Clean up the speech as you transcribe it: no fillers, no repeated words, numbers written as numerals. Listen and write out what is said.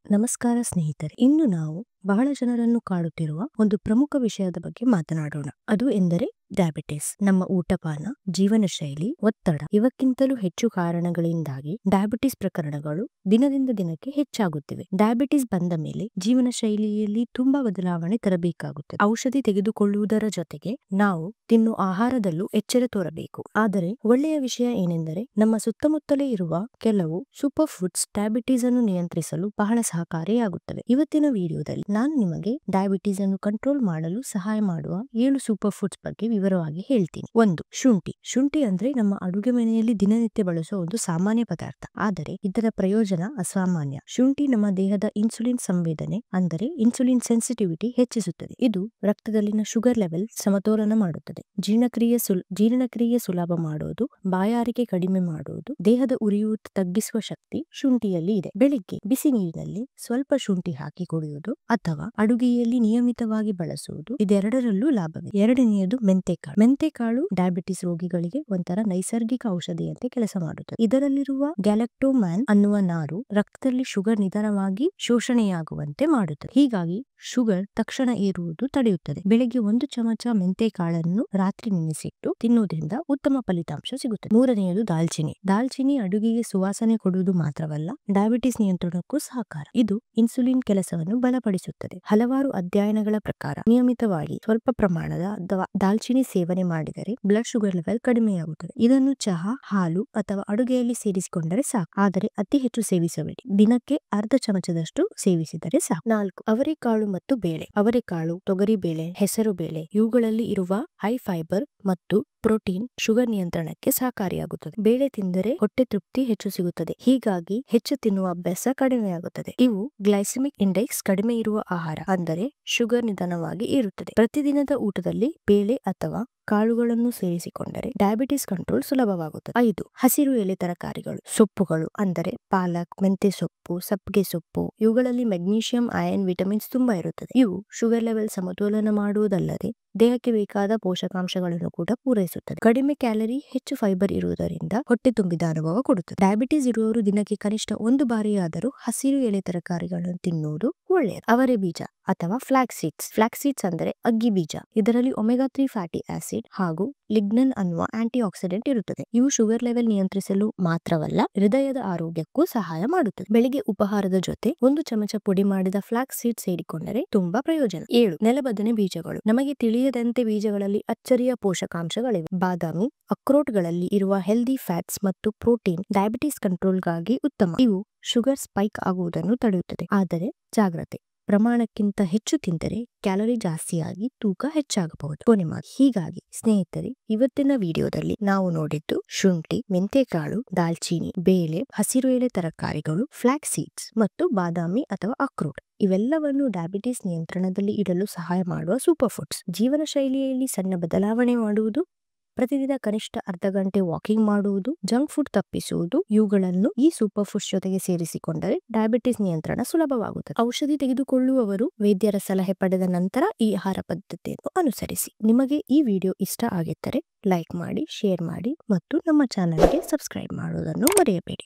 ನಮಸ್ಕಾರ ಸ್ನೇಹಿತರೆ, ಇಂದು ನಾವು ಬಹಳ ಜನರನ್ನು ಕಾಡುತ್ತಿರುವ ಒಂದು ಪ್ರಮುಖ ವಿಷಯದ ಬಗ್ಗೆ ಮಾತನಾಡೋಣ. ಅದು ಎಂದರೆ ಡಯಾಬಿಟಿಸ್. ನಮ್ಮ ಊಟಪಾನ, ಜೀವನ ಶೈಲಿ, ಒತ್ತಡ ಇವಕ್ಕಿಂತಲೂ ಹೆಚ್ಚು ಕಾರಣಗಳಿಂದಾಗಿ ಡಯಾಬಿಟಿಸ್ ಪ್ರಕರಣಗಳು ದಿನದಿಂದ ದಿನಕ್ಕೆ ಹೆಚ್ಚಾಗುತ್ತಿವೆ. ಡಯಾಬಿಟಿಸ್ ಬಂದ ಮೇಲೆ ಜೀವನ ಶೈಲಿಯಲ್ಲಿ ತುಂಬಾ ಬದಲಾವಣೆ ತರಬೇಕಾಗುತ್ತದೆ. ಔಷಧಿ ತೆಗೆದುಕೊಳ್ಳುವುದರ ಜೊತೆಗೆ ನಾವು ತಿನ್ನುವ ಆಹಾರದಲ್ಲೂ ಎಚ್ಚರ ತೋರಬೇಕು. ಆದರೆ ಒಳ್ಳೆಯ ವಿಷಯ ಏನೆಂದರೆ ನಮ್ಮ ಸುತ್ತಮುತ್ತಲೇ ಇರುವ ಕೆಲವು ಸೂಪರ್ ಫುಡ್ಸ್ ಡಯಾಬಿಟಿಸ್ ಅನ್ನು ನಿಯಂತ್ರಿಸಲು ಬಹಳ ಸಹಕಾರಿಯಾಗುತ್ತವೆ. ಇವತ್ತಿನ ವಿಡಿಯೋದಲ್ಲಿ ನಾನು ನಿಮಗೆ ಡಯಾಬಿಟಿಸ್ ಅನ್ನು ಕಂಟ್ರೋಲ್ ಮಾಡಲು ಸಹಾಯ ಮಾಡುವ 7 ಸೂಪರ್ ಫುಡ್ಸ್ ಬಗ್ಗೆ ವಿವರವಾಗಿ ಹೇಳ್ತೀನಿ. 1. ಶುಂಠಿ. ಶುಂಠಿ ಅಂದ್ರೆ ನಮ್ಮ ಅಡುಗೆ ಮನೆಯಲ್ಲಿ ದಿನನಿತ್ಯ ಬಳಸುವ ಒಂದು ಸಾಮಾನ್ಯ ಪದಾರ್ಥ. ಆದರೆ ಇದರ ಪ್ರಯೋಜನ ಅಸಾಮಾನ್ಯ. ಶುಂಠಿ ನಮ್ಮ ದೇಹದ ಇನ್ಸುಲಿನ್ ಸಂವೇದನೆ ಅಂದರೆ ಇನ್ಸುಲಿನ್ ಸೆನ್ಸಿಟಿವಿಟಿ ಹೆಚ್ಚಿಸುತ್ತದೆ. ಇದು ರಕ್ತದಲ್ಲಿನ ಶುಗರ್ ಲೆವೆಲ್ ಸಮತೋಲನ ಮಾಡುತ್ತದೆ. ಜೀರ್ಣಕ್ರಿಯೆ ಸುಲಭ ಮಾಡೋದು, ಬಾಯಾರಿಕೆ ಕಡಿಮೆ ಮಾಡೋದು, ದೇಹದ ಉರಿಯೂತ ತಗ್ಗಿಸುವ ಶಕ್ತಿ ಶುಂಠಿಯಲ್ಲಿ ಇದೆ. ಬೆಳಿಗ್ಗೆ ಬಿಸಿ ನೀರಿನಲ್ಲಿ ಸ್ವಲ್ಪ ಶುಂಠಿ ಹಾಕಿ ಕುಡಿಯುವುದು ಅಥವಾ ಅಡುಗೆಯಲ್ಲಿ ನಿಯಮಿತವಾಗಿ ಬಳಸುವುದು ಇದೆರಡರಲ್ಲೂ ಲಾಭವಿದೆ. ಎರಡನೆಯದು ಮೆಂತೆಕಾಳು. ಮೆಂತೆಕಾಳು ಡಯಾಬಿಟಿಸ್ ರೋಗಿಗಳಿಗೆ ಒಂಥರ ನೈಸರ್ಗಿಕ ಔಷಧಿಯಂತೆ ಕೆಲಸ ಮಾಡುತ್ತದೆ. ಇದರಲ್ಲಿರುವ ಗ್ಯಾಲಕ್ಟೋಮ್ಯಾನ್ ಅನ್ನುವ ನಾರು ರಕ್ತದಲ್ಲಿ ಶುಗರ್ ನಿಧಾನವಾಗಿ ಶೋಷಣೆಯಾಗುವಂತೆ ಮಾಡುತ್ತದೆ. ಹೀಗಾಗಿ ಶುಗರ್ ತಕ್ಷಣ ಏರುವುದು ತಡೆಯುತ್ತದೆ. ಬೆಳಗ್ಗೆ 1 ಚಮಚ ಮೆಂತೆಕಾಳನ್ನು ರಾತ್ರಿ ನೆನೆಸಿಟ್ಟು ತಿನ್ನುವುದರಿಂದ ಉತ್ತಮ ಫಲಿತಾಂಶ ಸಿಗುತ್ತದೆ. ಮೂರನೆಯದು ದಾಲ್ಚಿನ್ನಿ. ದಾಲ್ಚಿನ್ನಿ ಅಡುಗೆಗೆ ಸುವಾಸನೆ ಕೊಡುವುದು ಮಾತ್ರವಲ್ಲ, ಡಯಾಬಿಟಿಸ್ ನಿಯಂತ್ರಣಕ್ಕೂ ಸಹಕಾರ. ಇದು ಇನ್ಸುಲಿನ್ ಕೆಲಸವನ್ನು ಬಲಪಡಿಸುತ್ತದೆ. ಹಲವಾರು ಅಧ್ಯಯನಗಳ ಪ್ರಕಾರ ನಿಯಮಿತವಾಗಿ ಸ್ವಲ್ಪ ಪ್ರಮಾಣದ ದಾಲ್ಚಿನ್ನಿ ಸೇವನೆ ಮಾಡಿದರೆ ಬ್ಲಡ್ ಶುಗರ್ ಲೆವೆಲ್ ಕಡಿಮೆಯಾಗುತ್ತದೆ. ಇದನ್ನು ಚಹಾ, ಹಾಲು ಅಥವಾ ಅಡುಗೆಯಲ್ಲಿ ಸೇರಿಸಿಕೊಂಡರೆ ಸಾಕು. ಆದರೆ ಅತಿ ಹೆಚ್ಚು ಸೇವಿಸಬೇಡಿ. ದಿನಕ್ಕೆ ಅರ್ಧ ಚಮಚದಷ್ಟು ಸೇವಿಸಿದರೆ ಸಾಕು. 4. ಅವರೆಕಾಳು ಮತ್ತು ಬೇಳೆ. ಅವರೆಕಾಳು, ತೊಗರಿ ಬೇಳೆ, ಹೆಸರು ಬೇಳೆ ಇವುಗಳಲ್ಲಿ ಇರುವ ಹೈ ಫೈಬರ್ ಮತ್ತು ಪ್ರೋಟೀನ್ ಶುಗರ್ ನಿಯಂತ್ರಣಕ್ಕೆ ಸಹಕಾರಿಯಾಗುತ್ತದೆ. ಬೇಳೆ ತಿಂದರೆ ಹೊಟ್ಟೆ ತೃಪ್ತಿ ಹೆಚ್ಚು ಸಿಗುತ್ತದೆ. ಹೀಗಾಗಿ ಹೆಚ್ಚು ತಿನ್ನುವ ಅಭ್ಯಾಸ ಕಡಿಮೆಯಾಗುತ್ತದೆ. ಇವು ಗ್ಲೈಸೆಮಿಕ್ ಇಂಡೆಕ್ಸ್ ಕಡಿಮೆ ಇರುವ ಆಹಾರ, ಅಂದರೆ ಶುಗರ್ ನಿಧಾನವಾಗಿ ಏರುತ್ತದೆ. ಪ್ರತಿದಿನದ ಊಟದಲ್ಲಿ ಬೇಳೆ ಅಥವಾ ಕಾಳುಗಳನ್ನು ಸೇರಿಸಿಕೊಂಡರೆ ಡಯಾಬಿಟಿಸ್ ಕಂಟ್ರೋಲ್ ಸುಲಭವಾಗುತ್ತದೆ. 5. ಹಸಿರು ಎಲೆ ತರಕಾರಿಗಳು. ಸೊಪ್ಪುಗಳು ಅಂದರೆ ಪಾಲಕ್, ಮೆಂತೆ ಸೊಪ್ಪು, ಸಬ್ಬಗೆ ಸೊಪ್ಪು ಇವುಗಳಲ್ಲಿ ಮೆಗ್ನೀಷಿಯಂ, ಐರನ್, ವಿಟಮಿನ್ಸ್ ತುಂಬಾ ಇರುತ್ತದೆ. ಇವು ಶುಗರ್ ಲೆವೆಲ್ ಸಮತೋಲನ ಮಾಡುವುದಲ್ಲದೆ ದೇಹಕ್ಕೆ ಬೇಕಾದ ಪೋಷಕಾಂಶಗಳನ್ನು ಕೂಡ ಪೂರೈಸುತ್ತದೆ. ಕಡಿಮೆ ಕ್ಯಾಲರಿ, ಹೆಚ್ಚು ಫೈಬರ್ ಇರುವುದರಿಂದ ಹೊಟ್ಟೆ ತುಂಬಿದ ಅನುಭವ ಕೊಡುತ್ತದೆ. ಡಯಾಬಿಟಿಸ್ ಇರುವವರು ದಿನಕ್ಕೆ ಕನಿಷ್ಠ 1 ಬಾರಿಯಾದರೂ ಹಸಿರು ಎಲೆ ತರಕಾರಿಗಳನ್ನು ತಿನ್ನುವುದು ಒಳ್ಳೆಯದು. ಅವರೆ ಬೀಜ ಅಥವಾ ಫ್ಲಾಕ್ಸ್ ಸೀಡ್ಸ್. ಫ್ಲಾಕ್ಸ್ ಸೀಡ್ಸ್ ಅಂದರೆ ಅಗ್ಗಿ ಬೀಜ. ಇದರಲ್ಲಿ ಒಮೆಗಾ 3 ಫ್ಯಾಟಿ ಆಸಿಡ್ ಹಾಗೂ ಲಿಗ್ನನ್ ಅನ್ನುವ ಆಂಟಿ ಆಕ್ಸಿಡೆಂಟ್ ಇರುತ್ತದೆ. ಇವು ಶುಗರ್ ಲೆವೆಲ್ ನಿಯಂತ್ರಿಸಲು ಮಾತ್ರವಲ್ಲ, ಹೃದಯದ ಆರೋಗ್ಯಕ್ಕೂ ಸಹಾಯ ಮಾಡುತ್ತದೆ. ಬೆಳಿಗ್ಗೆ ಉಪಹಾರದ ಜೊತೆ 1 ಚಮಚ ಪುಡಿ ಮಾಡಿದ ಫ್ಲಾಕ್ಸ್ ಸೀಡ್ ಸೇರಿಕೊಂಡರೆ ತುಂಬಾ ಪ್ರಯೋಜನ. 7. ನೆಲಬದನೆ ಬೀಜಗಳು. ನಮಗೆ ತಿಳಿಯದಂತೆ ಬೀಜಗಳಲ್ಲಿ ಅಚ್ಚರಿಯ ಪೋಷಕಾಂಶಗಳಿವೆ. ಬಾದಾಮಿ, ಅಕ್ರೋಟ್ಗಳಲ್ಲಿ ಇರುವ ಹೆಲ್ದಿ ಫ್ಯಾಟ್ಸ್ ಮತ್ತು ಪ್ರೋಟೀನ್ ಡಯಾಬಿಟಿಸ್ ಕಂಟ್ರೋಲ್ಗಾಗಿ ಉತ್ತಮ. ಇವು ಶುಗರ್ ಸ್ಪೈಕ್ ಆಗುವುದನ್ನು ತಡೆಯುತ್ತದೆ. ಆದರೆ ಜಾಗ್ರತೆ, ಪ್ರಮಾಣಕ್ಕಿಂತ ಹೆಚ್ಚು ತಿಂದರೆ ಕ್ಯಾಲರಿ ಜಾಸ್ತಿಯಾಗಿ ತೂಕ ಹೆಚ್ಚಾಗಬಹುದು. ಕೊನೆ ಮಾತು. ಹೀಗಾಗಿ ಸ್ನೇಹಿತರೆ, ಇವತ್ತಿನ ವಿಡಿಯೋದಲ್ಲಿ ನಾವು ನೋಡಿದ್ದು ಶುಂಠಿ, ಮೆಂತೆಕಾಳು, ದಾಲ್ಚಿನ್ನಿ, ಬೇಳೆ, ಹಸಿರು ಎಲೆ ತರಕಾರಿಗಳು, ಫ್ಲಾಕ್ಸ್ ಸೀಡ್ಸ್ ಮತ್ತು ಬಾದಾಮಿ ಅಥವಾ ಅಕ್ರೋಟ್ ಇವೆಲ್ಲವನ್ನು ಡಯಾಬಿಟಿಸ್ ನಿಯಂತ್ರಣದಲ್ಲಿ ಇಡಲು ಸಹಾಯ ಮಾಡುವ ಸೂಪರ್ ಫುಡ್ಸ್. ಜೀವನ ಶೈಲಿಯಲ್ಲಿ ಸಣ್ಣ ಬದಲಾವಣೆ ಮಾಡುವುದು, ಪ್ರತಿದಿನ ಕನಿಷ್ಠ ಅರ್ಧ ಗಂಟೆ ವಾಕಿಂಗ್ ಮಾಡುವುದು, ಜಂಕ್ ಫುಡ್ ತಪ್ಪಿಸುವುದು ಇವುಗಳನ್ನು ಈ ಸೂಪರ್ ಫುಡ್ಸ್ ಜೊತೆಗೆ ಸೇರಿಸಿಕೊಂಡರೆ ಡಯಾಬಿಟಿಸ್ ನಿಯಂತ್ರಣ ಸುಲಭವಾಗುತ್ತದೆ. ಔಷಧಿ ತೆಗೆದುಕೊಳ್ಳುವವರು ವೈದ್ಯರ ಸಲಹೆ ಪಡೆದ ನಂತರ ಈ ಆಹಾರ ಪದ್ಧತಿಯನ್ನು ಅನುಸರಿಸಿ. ನಿಮಗೆ ಈ ವಿಡಿಯೋ ಇಷ್ಟ ಆಗಿದ್ದರೆ ಲೈಕ್ ಮಾಡಿ, ಶೇರ್ ಮಾಡಿ ಮತ್ತು ನಮ್ಮ ಚಾನೆಲ್ಗೆ ಸಬ್ಸ್ಕ್ರೈಬ್ ಮಾಡುವುದನ್ನು ಮರೆಯಬೇಡಿ.